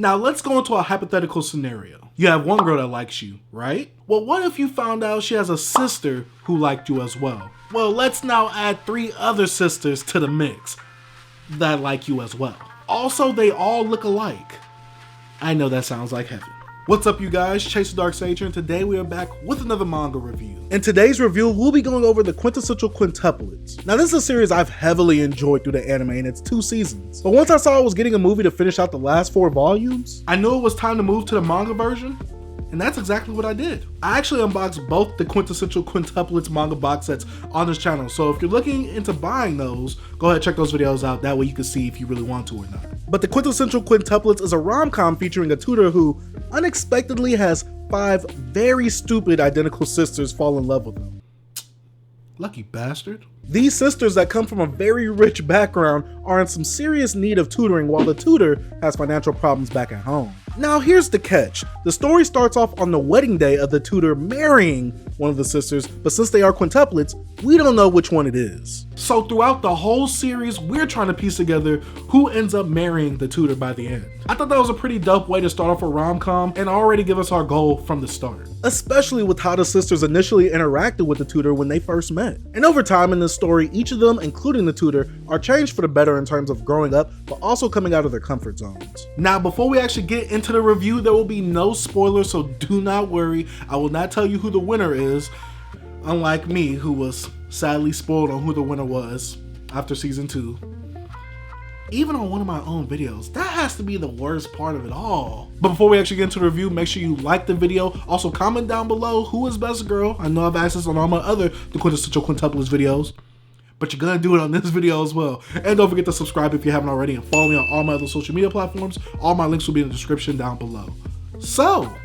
Now let's go into a hypothetical scenario. You have one girl that likes you, right? Well, what if you found out she has a sister who liked you as well? Well, let's now add 3 other sisters to the mix that like you as well. Also, they all look alike. I know that sounds like heaven. What's up, you guys? Chase the Dark Sage here, and today we are back with another manga review. In today's review, we'll be going over the Quintessential Quintuplets. Now, this is a series I've heavily enjoyed through the anime, and it's 2 seasons. But once I saw I was getting a movie to finish out the last 4 volumes, I knew it was time to move to the manga version, and that's exactly what I did. I actually unboxed both the Quintessential Quintuplets manga box sets on this channel, so if you're looking into buying those, go ahead and check those videos out. That way you can see if you really want to or not. But the Quintessential Quintuplets is a rom-com featuring a tutor who unexpectedly has 5 very stupid identical sisters fall in love with him. Lucky bastard. These sisters that come from a very rich background are in some serious need of tutoring while the tutor has financial problems back at home. Now here's the catch. The story starts off on the wedding day of the tutor marrying one of the sisters, but since they are quintuplets, we don't know which one it is. So throughout the whole series, we're trying to piece together who ends up marrying the tutor by the end. I thought that was a pretty dope way to start off a rom-com and already give us our goal from the start. Especially with how the sisters initially interacted with the tutor when they first met. And over time in this story, each of them, including the tutor, are changed for the better in terms of growing up, but also coming out of their comfort zones. Now, before we actually get into the review, there will be no spoilers, so do not worry. I will not tell you who the winner is, unlike me, who was sadly spoiled on who the winner was after season 2. Even on one of my own videos. That has to be the worst part of it all. But before we actually get into the review, make sure you like the video. Also comment down below who is best girl. I know I've asked this on all my other The Quintessential Quintuplets videos, but you're gonna do it on this video as well. And don't forget to subscribe if you haven't already, and follow me on all my other social media platforms. All my links will be in the description down below. So,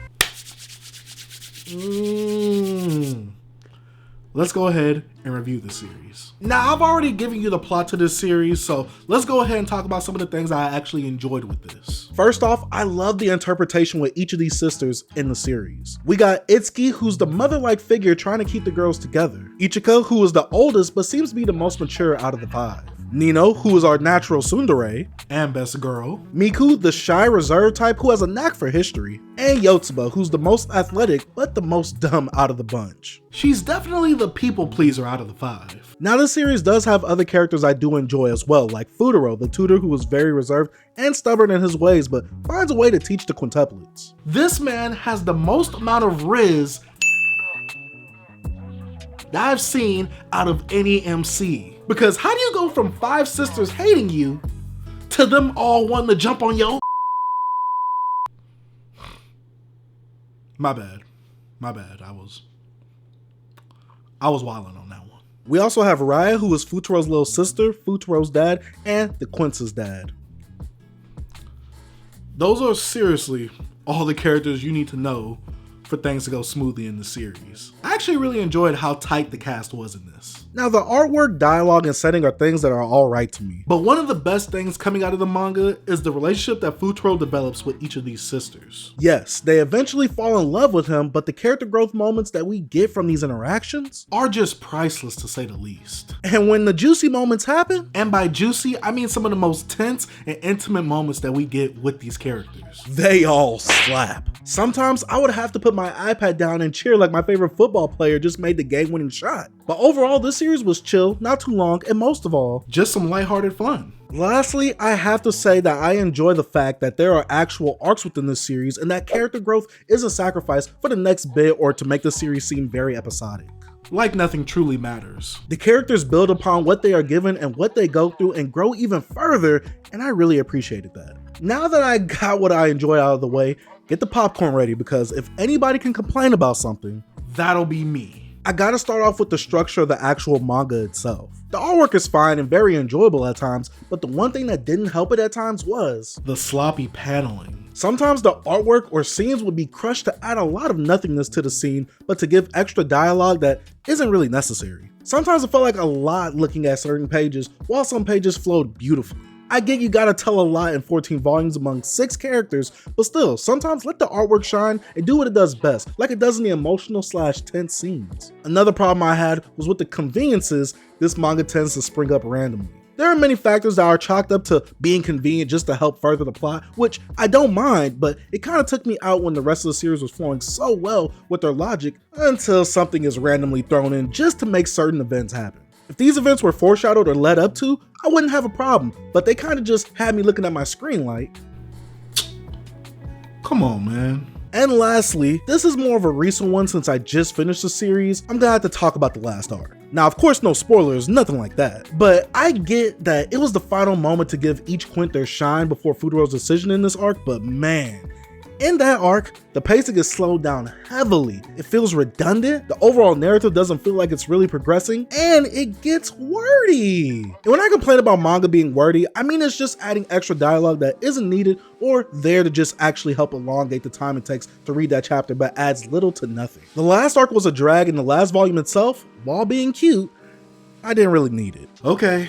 let's go ahead and review the series. Now, I've already given you the plot to this series, so let's go ahead and talk about some of the things I actually enjoyed with this. First off, I love the interpretation with each of these sisters in the series. We got Itsuki, who's the mother-like figure trying to keep the girls together. Ichika, who is the oldest but seems to be the most mature out of the 5. Nino, who is our natural tsundere and best girl. Miku, the shy, reserved type who has a knack for history. And Yotsuba, who's the most athletic but the most dumb out of the bunch. She's definitely the people pleaser out of the 5. Now, this series does have other characters I do enjoy as well, like Futaro, the tutor who is very reserved and stubborn in his ways, but finds a way to teach the quintuplets. This man has the most amount of riz that I've seen out of any MC. Because how do you go from 5 sisters hating you to them all wanting to jump on your? My bad. I was wilding on that one. We also have Raya, who is Futaro's little sister, Futaro's dad, and the Quince's dad. Those are seriously all the characters you need to know for things to go smoothly in the series. I actually really enjoyed how tight the cast was in this. Now, the artwork, dialogue, and setting are things that are alright to me, but one of the best things coming out of the manga is the relationship that Futaro develops with each of these sisters. Yes, they eventually fall in love with him, but the character growth moments that we get from these interactions are just priceless, to say the least. And when the juicy moments happen, and by juicy, I mean some of the most tense and intimate moments that we get with these characters, they all slap. Sometimes I would have to put my iPad down and cheer like my favorite football player just made the game-winning shot. But overall, this series was chill, not too long, and most of all, just some lighthearted fun. Lastly, I have to say that I enjoy the fact that there are actual arcs within this series and that character growth isn't sacrificed for the next bit or to make the series seem very episodic. Like nothing truly matters. The characters build upon what they are given and what they go through and grow even further, and I really appreciated that. Now that I got what I enjoy out of the way, get the popcorn ready, because if anybody can complain about something, that'll be me. I gotta start off with the structure of the actual manga itself. The artwork is fine and very enjoyable at times, but the one thing that didn't help it at times was the sloppy paneling. Sometimes the artwork or scenes would be crushed to add a lot of nothingness to the scene, but to give extra dialogue that isn't really necessary. Sometimes it felt like a lot looking at certain pages, while some pages flowed beautifully. I get you gotta tell a lot in 14 volumes among 6 characters, but still, sometimes let the artwork shine and do what it does best, like it does in the emotional / tense scenes. Another problem I had was with the conveniences this manga tends to spring up randomly. There are many factors that are chalked up to being convenient just to help further the plot, which I don't mind, but it kind of took me out when the rest of the series was flowing so well with their logic until something is randomly thrown in just to make certain events happen. If these events were foreshadowed or led up to, I wouldn't have a problem, but they kind of just had me looking at my screen like, come on, man. And lastly, this is more of a recent one since I just finished the series. I'm gonna have to talk about the last arc. Now, of course, no spoilers, nothing like that. But I get that it was the final moment to give each Quint their shine before Fudora's decision in this arc, but man, in that arc, the pacing is slowed down heavily. It feels redundant, the overall narrative doesn't feel like it's really progressing, and it gets wordy. And when I complain about manga being wordy, I mean it's just adding extra dialogue that isn't needed or there to just actually help elongate the time it takes to read that chapter, but adds little to nothing. The last arc was a drag, and the last volume itself, while being cute, I didn't really need it. Okay,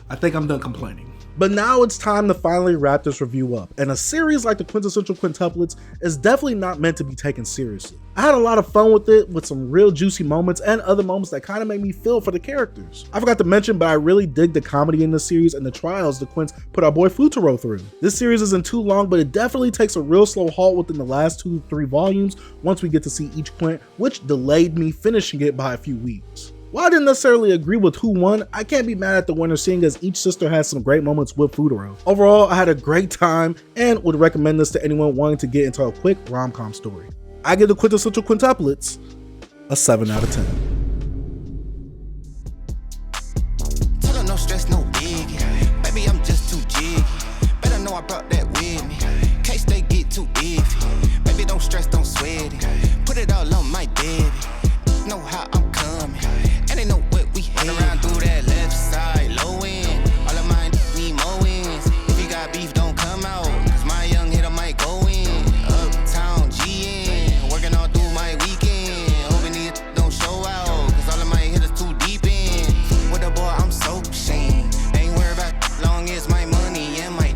I think I'm done complaining. But now it's time to finally wrap this review up, and a series like the Quintessential Quintuplets is definitely not meant to be taken seriously. I had a lot of fun with it, with some real juicy moments and other moments that kind of made me feel for the characters. I forgot to mention, but I really dig the comedy in this series and the trials the Quints put our boy Futaro through. This series isn't too long, but it definitely takes a real slow halt within the last 2-3 volumes once we get to see each Quint, which delayed me finishing it by a few weeks. While I didn't necessarily agree with who won, I can't be mad at the winner seeing as each sister has some great moments with Futaro. Overall, I had a great time and would recommend this to anyone wanting to get into a quick rom-com story. I give the Quintessential Quintuplets a 7 out of 10. Tell her no stress, no biggie. Baby, I'm just too jiggy. Better know I brought that with me. Case they get too iffy. Baby, don't stress, don't sweat it. Put it all on my daddy. Know how I'm coming. And they know what we hate. Run around through that left side, low end. All of mine need more wins. If you got beef, don't come out. Cause my young hitter might go in. Uptown GN. Working all through my weekend. Hoping these don't show out. Cause all of my hitters too deep in. With the boy, I'm so ashamed. Ain't worried about long as my money and my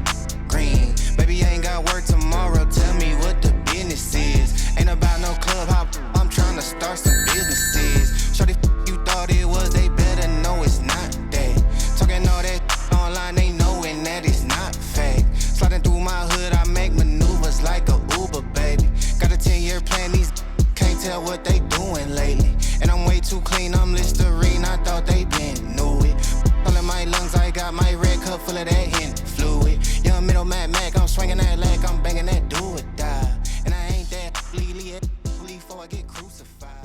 green. Baby, I ain't got work tomorrow. Tell me what the business is. Ain't about no club hop. I'm trying to start some businesses. Shorty, you thought it was, they better know it's not that. Talking all that online, they knowing that it's not fact. Sliding through my hood, I make maneuvers like a Uber, baby. Got a 10-year plan, these can't tell what they doing lately. And I'm way too clean, I'm Listerine, I thought they been knew it. All in my lungs, I got my red cup full of that hint fluid. Young middle Mad Mac, I'm swinging that leg, I'm banging that do or die. And I ain't that before I get crucified.